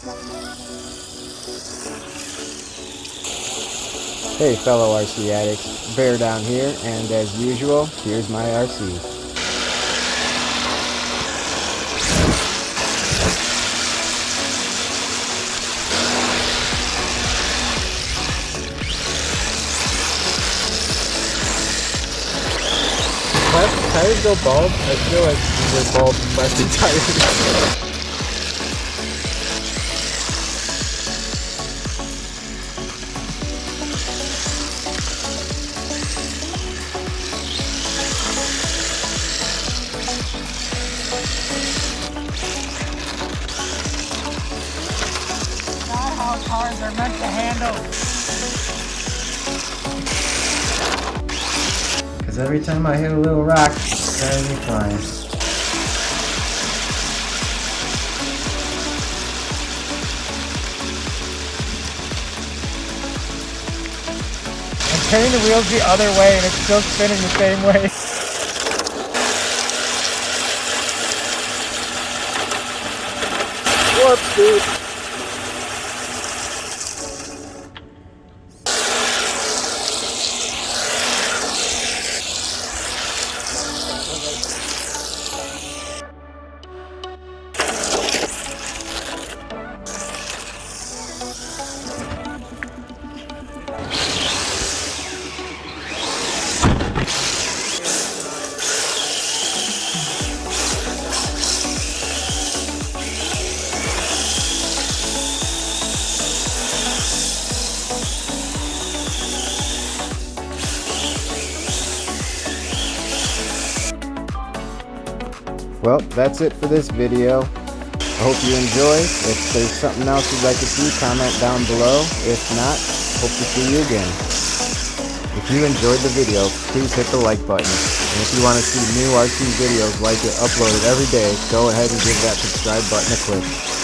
Hey fellow RC addicts, Bear down here, and as usual, here's my RC. Tires go bald? I feel like these are bald plastic tires. Not how cars are meant to handle. Because every time I hit a little rock, it sends me flying. I'm turning the wheels the other way and it's still spinning the same way. Whoops, dude. Well, that's it for this video. I hope you enjoy. If there's something else you'd like to see, comment down below. If not, hope to see you again. If you enjoyed the video, please hit the like button. And if you want to see new RC videos like it uploaded every day, go ahead and give that subscribe button a click.